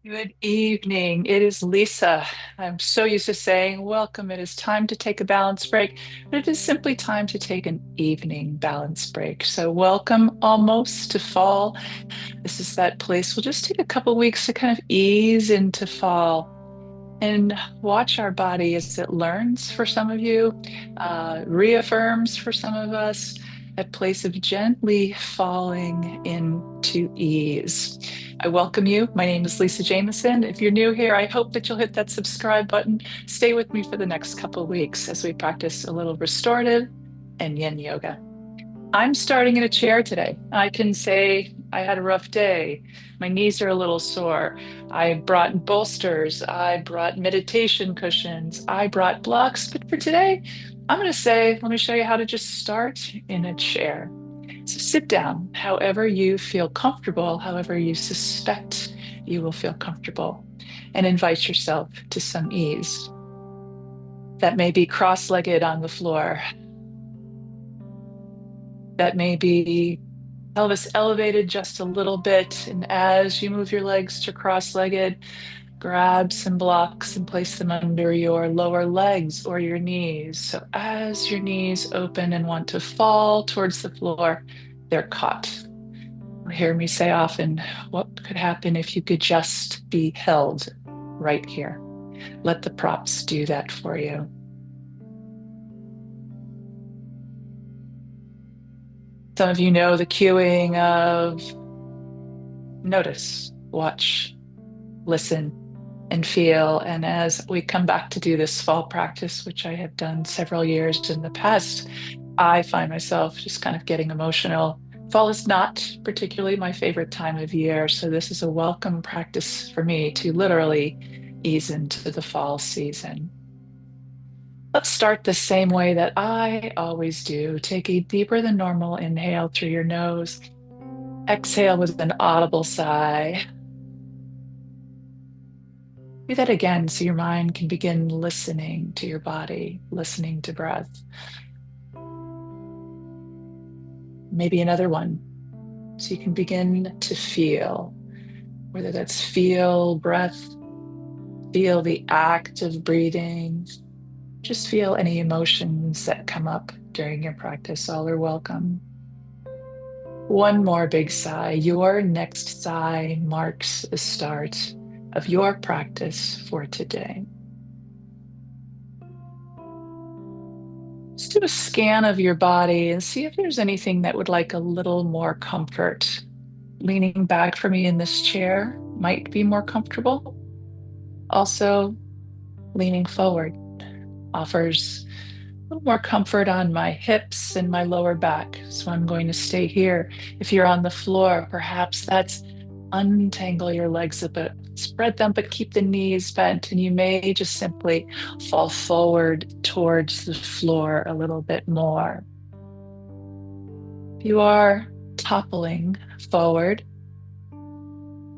Good evening. It is Lisa. I'm so used to saying, welcome. It is time to take a balance break, but it is simply time to take an evening balance break. So, welcome almost to fall. This is that place. We'll just take a couple weeks to kind of ease into fall and watch our body as it learns for some of you, reaffirms for some of us, that place of gently falling into ease. I welcome you. My name is Lisa Jameson. If you're new here, I hope that you'll hit that subscribe button. Stay with me for the next couple of weeks as we practice a little restorative and yin yoga. I'm starting in a chair today. I can say I had a rough day. My knees are a little sore. I brought bolsters. I brought meditation cushions. I brought blocks. But for today, I'm going to say, let me show you how to just start in a chair. So sit down however you feel comfortable, however you suspect you will feel comfortable, and invite yourself to some ease. That may be cross-legged on the floor. That may be pelvis elevated just a little bit. And as you move your legs to cross-legged, grab some blocks and place them under your lower legs or your knees. So as your knees open and want to fall towards the floor, they're caught. You'll hear me say often, what could happen if you could just be held right here? Let the props do that for you. Some of you know the cueing of notice, watch, listen, and feel. And as we come back to do this fall practice, which I have done several years in the past, I find myself just kind of getting emotional. Fall is not particularly my favorite time of year, so this is a welcome practice for me to literally ease into the fall season. Let's start the same way that I always do. Take a deeper than normal inhale through your nose. Exhale with an audible sigh. Do that again so your mind can begin listening to your body, listening to breath. Maybe another one so you can begin to feel, whether that's feel breath, feel the act of breathing, just feel any emotions that come up during your practice. All are welcome. One more big sigh. Your next sigh marks the start of your practice for today. Just do a scan of your body and see if there's anything that would like a little more comfort. Leaning back for me in this chair might be more comfortable. Also, leaning forward offers a little more comfort on my hips and my lower back. So I'm going to stay here. If you're on the floor, perhaps that's untangle your legs a bit, spread them, but keep the knees bent. And you may just simply fall forward towards the floor a little bit more. If you are toppling forward,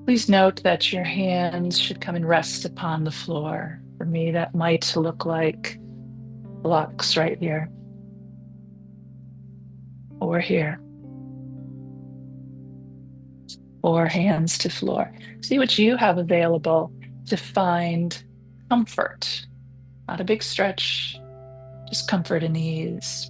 please note that your hands should come and rest upon the floor. For me, that might look like blocks right here or here, or hands to floor. See what you have available to find comfort. Not a big stretch, just comfort and ease.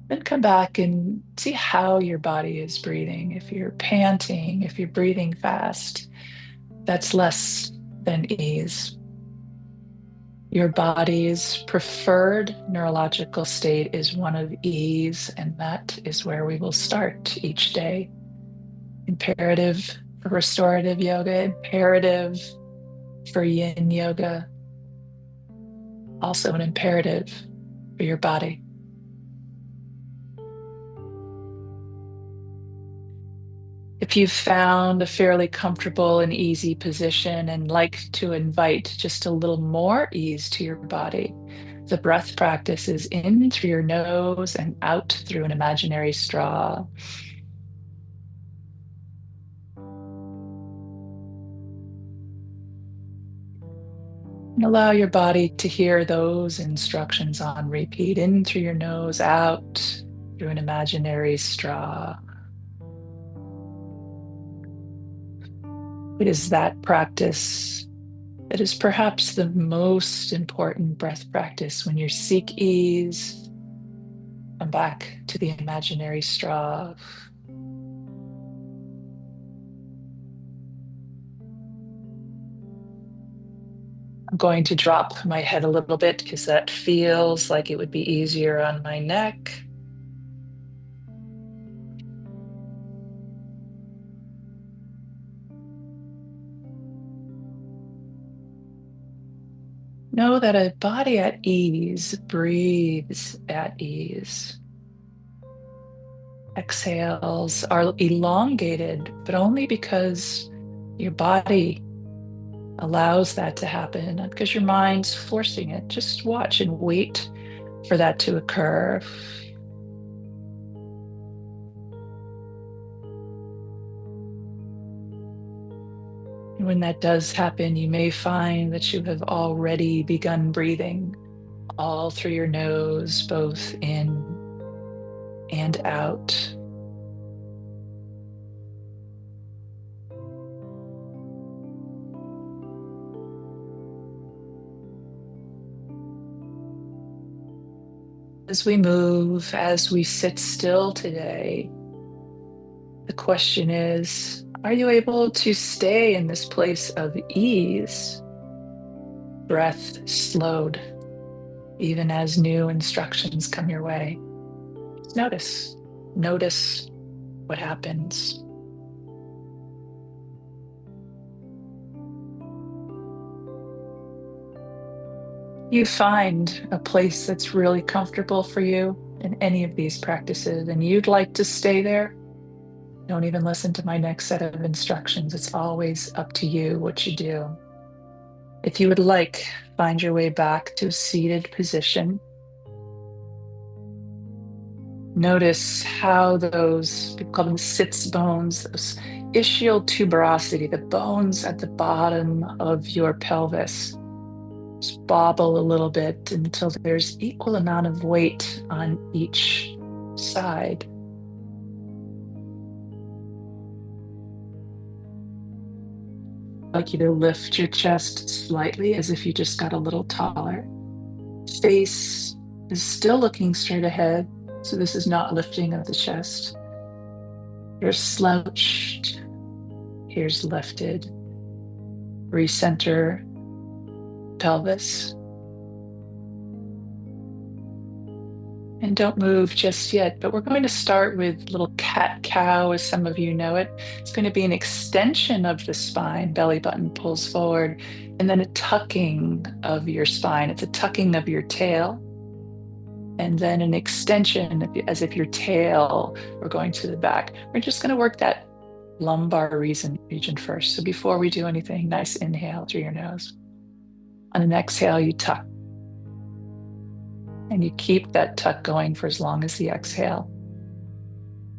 Then come back and see how your body is breathing. If you're panting, if you're breathing fast, that's less than ease. Your body's preferred neurological state is one of ease, and that is where we will start each day. Imperative for restorative yoga, imperative for yin yoga, also an imperative for your body. If you've found a fairly comfortable and easy position and like to invite just a little more ease to your body, the breath practice is in through your nose and out through an imaginary straw. And allow your body to hear those instructions on repeat, in through your nose, out through an imaginary straw. It is that practice that is perhaps the most important breath practice. When you seek ease, come back to the imaginary straw. I'm going to drop my head a little bit because that feels like it would be easier on my neck. Know that a body at ease breathes at ease. Exhales are elongated, but only because your body allows that to happen, not because your mind's forcing it. Just watch and wait for that to occur. And when that does happen, you may find that you have already begun breathing all through your nose, both in and out. As we move, as we sit still today, the question is, are you able to stay in this place of ease, breath slowed, even as new instructions come your way? Just notice what happens. You find a place that's really comfortable for you in any of these practices, and you'd like to stay there. Don't even listen to my next set of instructions. It's always up to you what you do. If you would like, find your way back to a seated position. Notice how those, we call them sits bones, those ischial tuberosity, the bones at the bottom of your pelvis, just bobble a little bit until there's equal amount of weight on each side. I'd like you to lift your chest slightly as if you just got a little taller. Face is still looking straight ahead, so this is not lifting of the chest. You're slouched, ears lifted. Recenter pelvis. And don't move just yet, but we're going to start with little cat-cow, as some of you know it. It's going to be an extension of the spine, belly button pulls forward, and then a tucking of your spine. It's a tucking of your tail, and then an extension as if your tail were going to the back. We're just going to work that lumbar region first. So before we do anything, nice inhale through your nose. On an exhale, you tuck. And you keep that tuck going for as long as the exhale.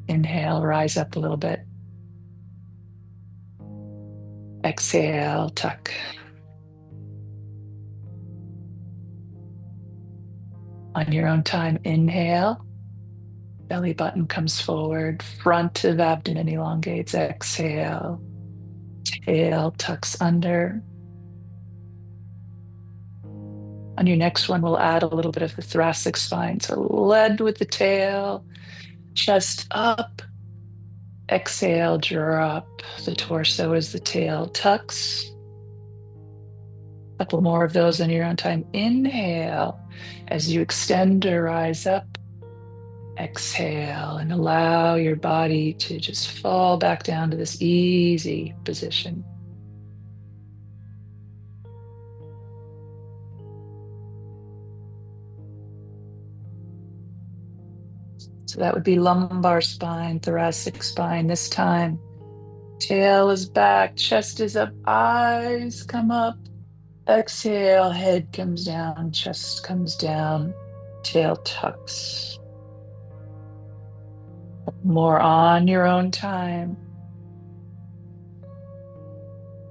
Inhale, rise up a little bit. Exhale, tuck. On your own time, inhale. Belly button comes forward. Front of abdomen elongates. Exhale. Tail tucks under. On your next one, we'll add a little bit of the thoracic spine. So lead with the tail, chest up. Exhale, drop the torso as the tail tucks. A couple more of those on your own time. Inhale as you extend or rise up. Exhale and allow your body to just fall back down to this easy position. So that would be lumbar spine, thoracic spine this time. Tail is back, chest is up, eyes come up. Exhale, head comes down, chest comes down, tail tucks. More on your own time.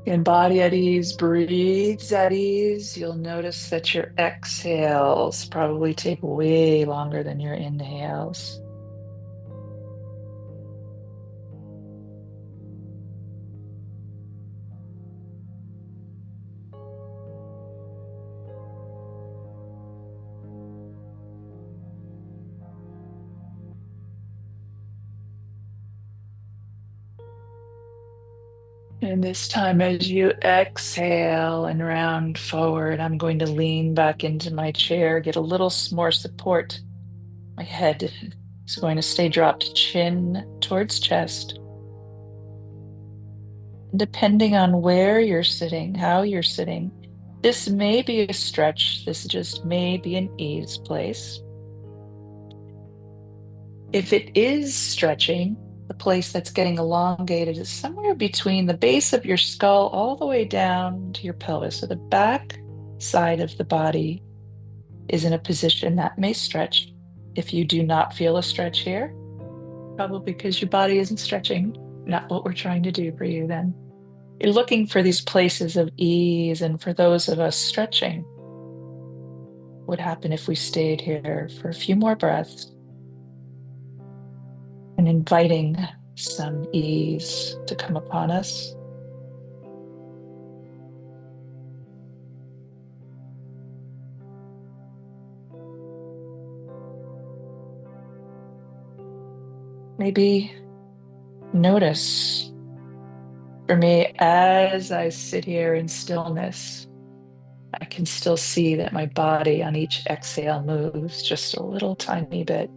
And body at ease, breathes at ease. You'll notice that your exhales probably take way longer than your inhales. And this time, as you exhale and round forward, I'm going to lean back into my chair, get a little more support. My head is going to stay dropped, chin towards chest. Depending on where you're sitting, how you're sitting, this may be a stretch. This just may be an ease place. If it is stretching, the place that's getting elongated is somewhere between the base of your skull all the way down to your pelvis. So the back side of the body is in a position that may stretch. If you do not feel a stretch here, probably because your body isn't stretching, not what we're trying to do for you then. You're looking for these places of ease, and for those of us stretching, what would happen if we stayed here for a few more breaths and inviting some ease to come upon us. Maybe notice, for me, as I sit here in stillness, I can still see that my body on each exhale moves just a little tiny bit.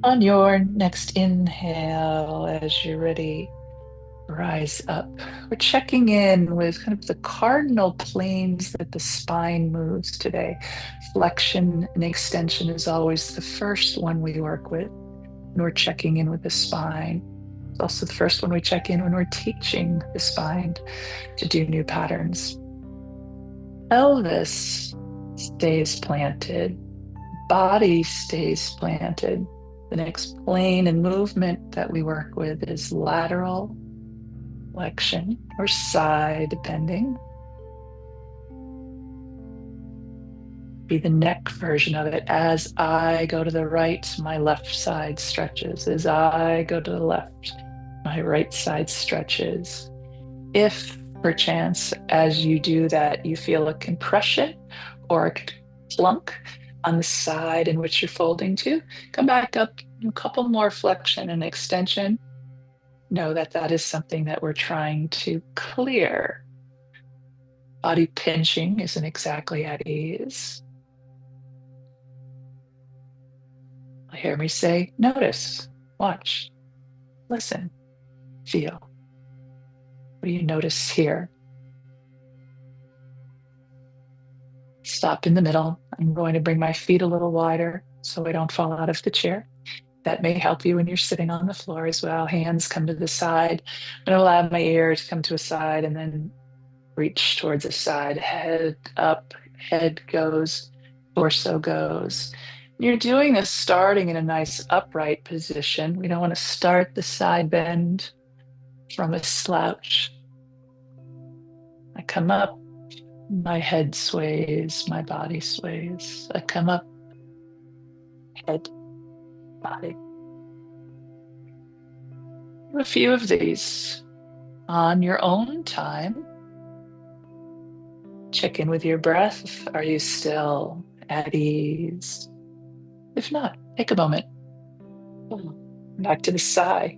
On your next inhale, as you're ready, rise up. We're checking in with kind of the cardinal planes that the spine moves today. Flexion and extension is always the first one we work with when we're checking in with the spine. It's also the first one we check in when we're teaching the spine to do new patterns. Pelvis stays planted, body stays planted. The next plane and movement that we work with is lateral flexion or side, depending. Be the neck version of it. As I go to the right, my left side stretches. As I go to the left, my right side stretches. If perchance, as you do that, you feel a compression or a plunk on the side in which you're folding to, come back up, a couple more flexion and extension. Know that that is something that we're trying to clear. Body pinching isn't exactly at ease. Hear me say, notice, watch, listen, feel. What do you notice here? Stop in the middle. I'm going to bring my feet a little wider so I don't fall out of the chair. That may help you when you're sitting on the floor as well. Hands come to the side. I'm going to allow my ears to come to a side and then reach towards the side. Head up, head goes, torso goes. You're doing this starting in a nice upright position. We don't want to start the side bend from a slouch. I come up, my head sways, my body sways. I come up, head, body. A few of these on your own time. Check in with your breath. Are you still at ease? If not, take a moment. Back to the sigh.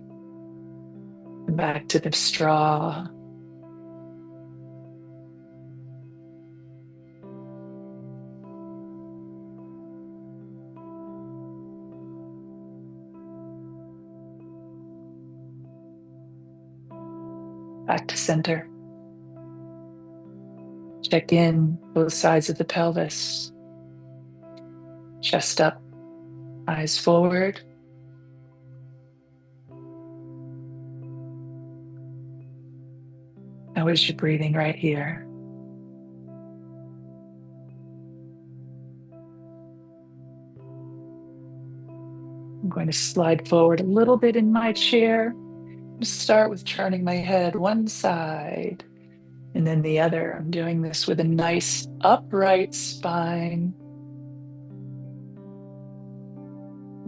Back to the straw. Back to center. Check in both sides of the pelvis. Chest up, eyes forward. How is your breathing right here? I'm going to slide forward a little bit in my chair. Start with turning my head one side and then the other. I'm doing this with a nice upright spine.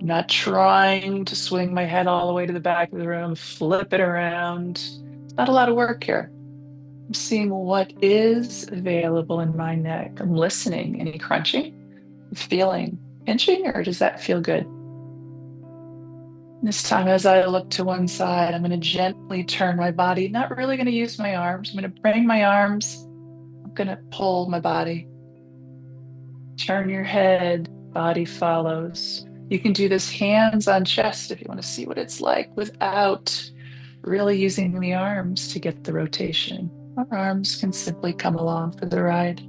I'm not trying to swing my head all the way to the back of the room, flip it around. Not a lot of work here. I'm seeing what is available in my neck. I'm listening. Any crunching? Feeling pinching, or does that feel good? This time, as I look to one side, I'm going to gently turn my body, not really going to use my arms. I'm going to bring my arms. I'm going to pull my body. Turn your head, body follows. You can do this hands on chest if you want to see what it's like without really using the arms to get the rotation. Our arms can simply come along for the ride.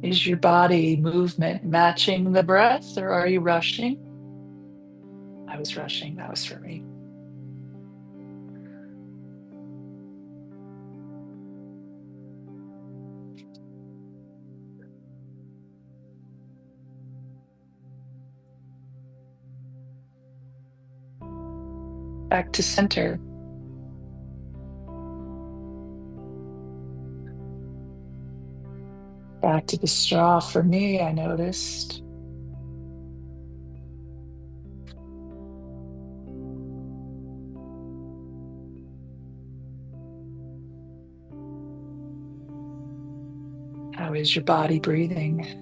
Is your body movement matching the breath, or are you rushing? I was rushing. That was for me. Back to center. Back to the straw for me, I noticed. How is your body breathing?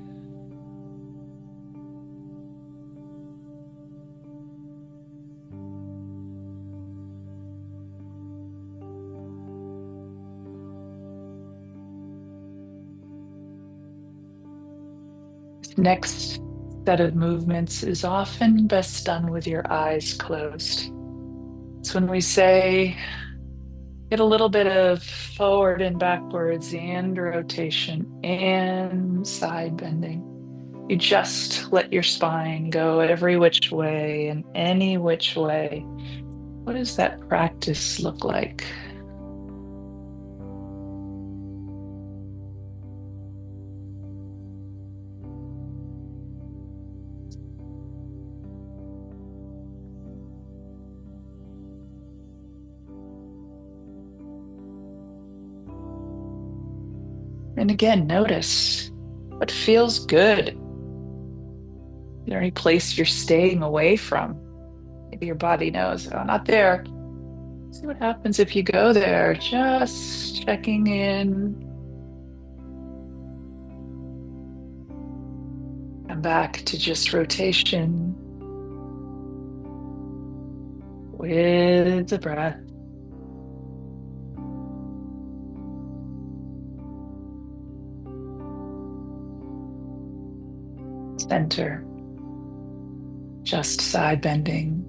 This next set of movements is often best done with your eyes closed. It's when we say, get a little bit of forward and backwards and rotation and side bending. You just let your spine go every which way and any which way. What does that practice look like? And again, notice what feels good. Is there any place you're staying away from? Maybe your body knows, oh, not there. See what happens if you go there, just checking in. Come back to just rotation with the breath. Center, just side bending.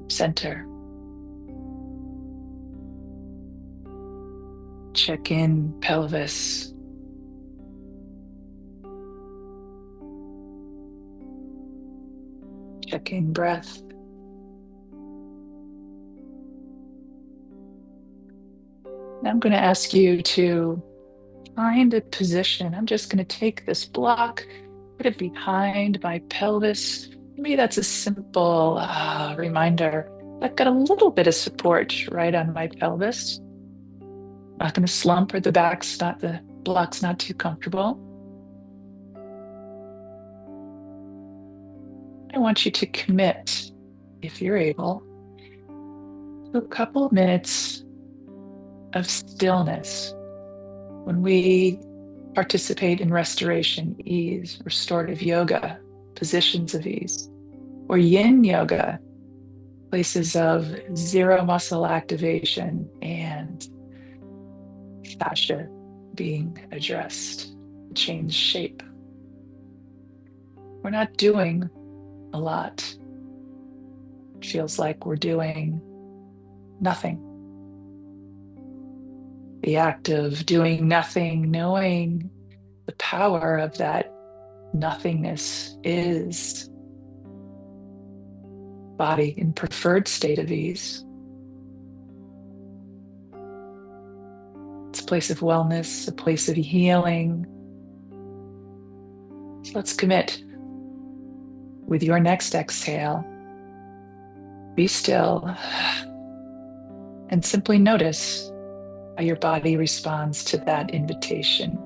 Center. Check in pelvis. Check in breath. Now I'm going to ask you to find a position. I'm just going to take this block, put it behind my pelvis. Maybe that's a simple reminder. I've got a little bit of support right on my pelvis. Not going to slump, or the block's not too comfortable. I want you to commit, if you're able, to a couple of minutes of stillness. When we participate in restoration, ease, restorative yoga, positions of ease, or yin yoga, places of zero muscle activation and fascia being addressed, change shape. We're not doing a lot. It feels like we're doing nothing. The act of doing nothing, knowing the power of that nothingness, is body in preferred state of ease. place of wellness, a place of healing. So let's commit with your next exhale. Be still and simply notice how your body responds to that invitation.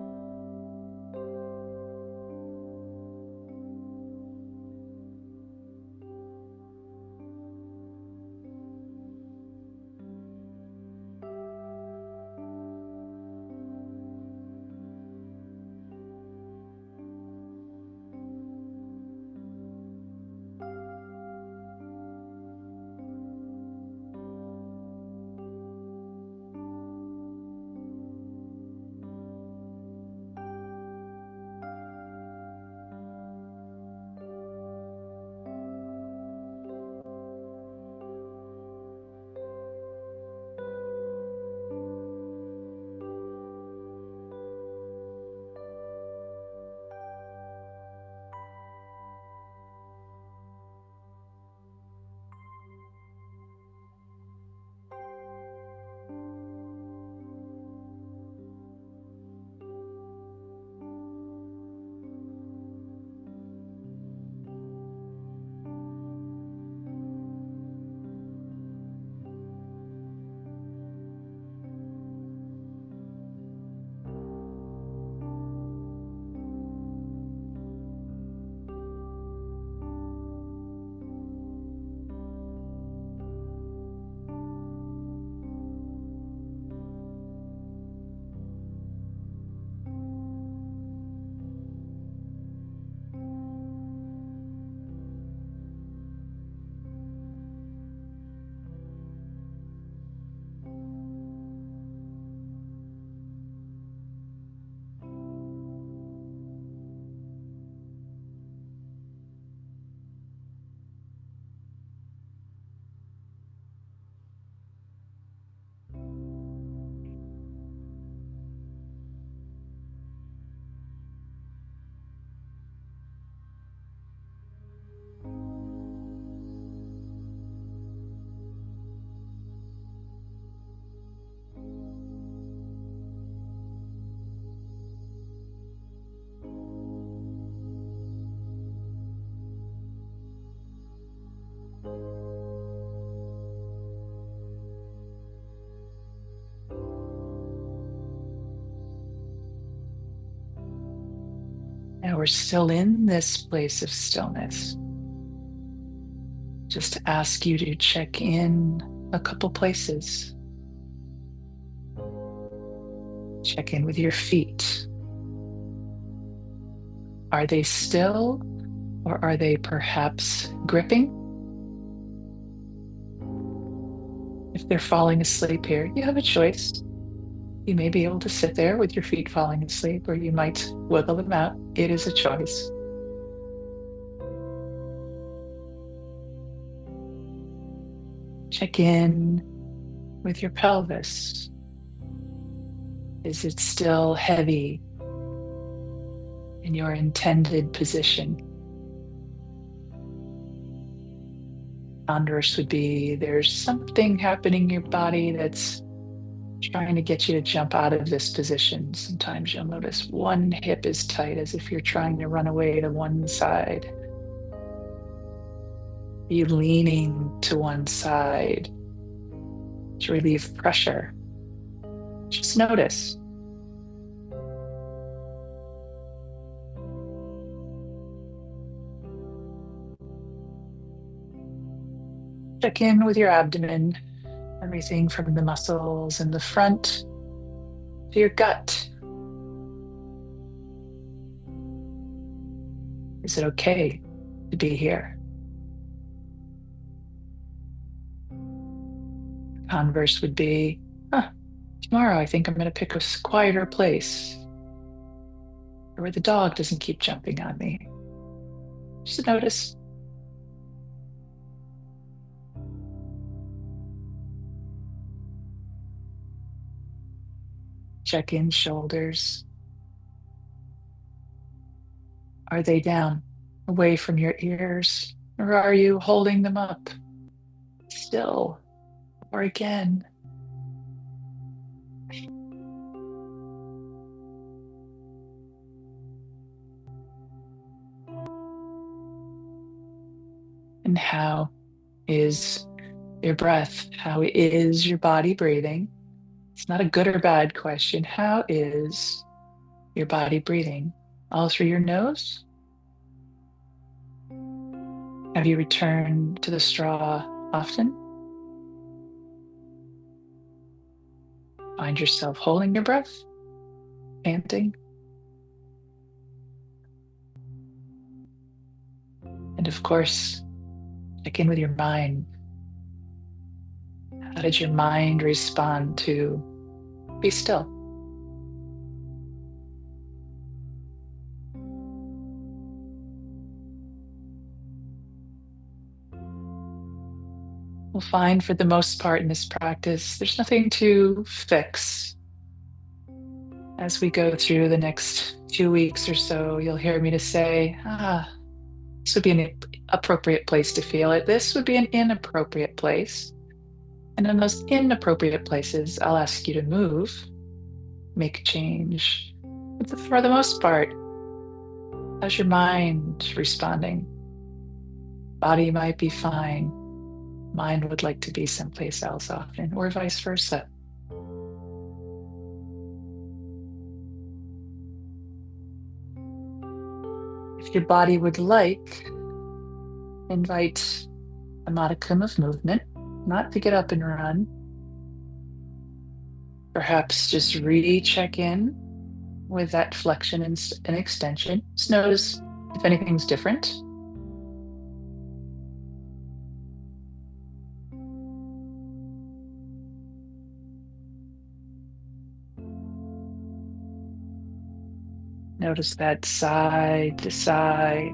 Now we're still in this place of stillness. Just ask you to check in a couple places. Check in with your feet. Are they still, or are they perhaps gripping? If they're falling asleep here, you have a choice. You may be able to sit there with your feet falling asleep, or you might wiggle them out. It is a choice. Check in with your pelvis. Is it still heavy in your intended position? Converse would be there's something happening in your body that's trying to get you to jump out of this position. Sometimes you'll notice one hip is tight as if you're trying to run away to one side. Are you leaning to one side to relieve pressure? Just notice. Check in with your abdomen, everything from the muscles in the front to your gut. Is it okay to be here? Converse would be, tomorrow I think I'm going to pick a quieter place where the dog doesn't keep jumping on me. Just notice. Check in shoulders. Are they down, away from your ears, or are you holding them up? Still, or again. And how is your breath? How is your body breathing? It's not a good or bad question. How is your body breathing? All through your nose? Have you returned to the straw often? Find yourself holding your breath, panting. And of course, check in with your mind. How did your mind respond to be still? We'll find for the most part in this practice, there's nothing to fix. As we go through the next 2 weeks or so, you'll hear me to say, this would be an appropriate place to feel it. This would be an inappropriate place. And in those inappropriate places, I'll ask you to move, make a change. But for the most part, how's your mind responding? Body might be fine. Mind would like to be someplace else often, or vice versa. If your body would like, invite a modicum of movement, not to get up and run. Perhaps just recheck in with that flexion and extension. Just notice if anything's different. Notice that side to side.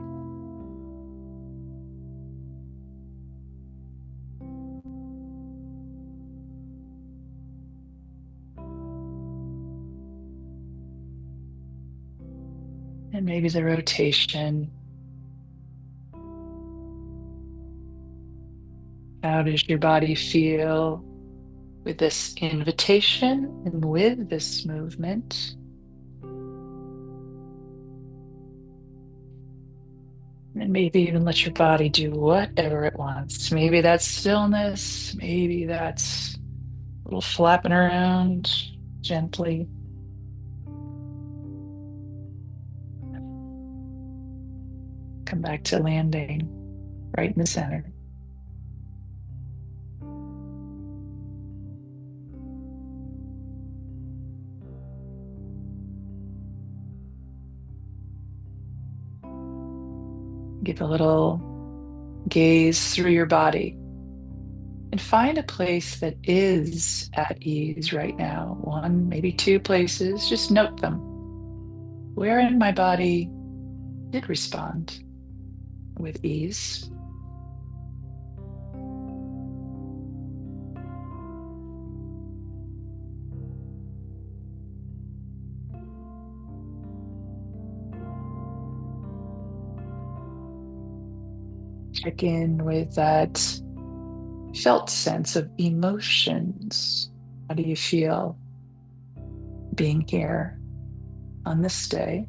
And maybe the rotation. How does your body feel with this invitation and with this movement? And maybe even let your body do whatever it wants. Maybe that's stillness. Maybe that's a little flapping around gently. Come back to landing right in the center. Give a little gaze through your body and find a place that is at ease right now. One, maybe two places. Just note them. Where in my body did respond with ease? Check in with that felt sense of emotions. How do you feel being here on this day?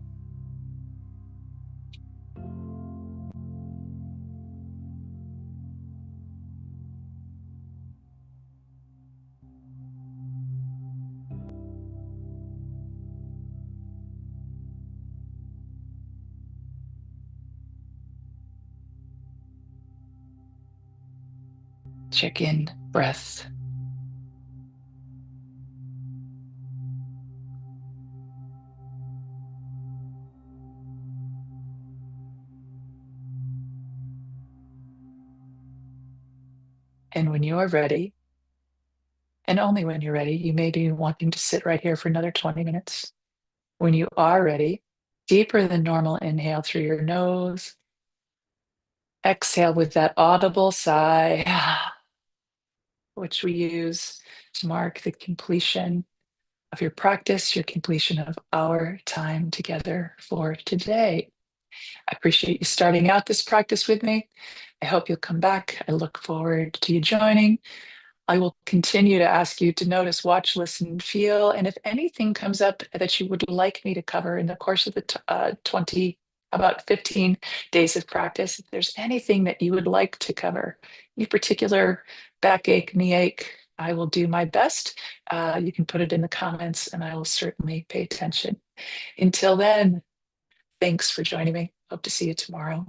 Check in, breath. And when you are ready, and only when you're ready, you may be wanting to sit right here for another 20 minutes. When you are ready, deeper than normal inhale through your nose. Exhale with that audible sigh, which we use to mark the completion of your practice, your completion of our time together for today. I appreciate you starting out this practice with me. I hope you'll come back. I look forward to you joining. I will continue to ask you to notice, watch, listen, feel, and if anything comes up that you would like me to cover in the course of the 20 about 15 days of practice. If there's anything that you would like to cover, any particular backache, knee ache, I will do my best. You can put it in the comments and I will certainly pay attention. Until then, thanks for joining me. Hope to see you tomorrow.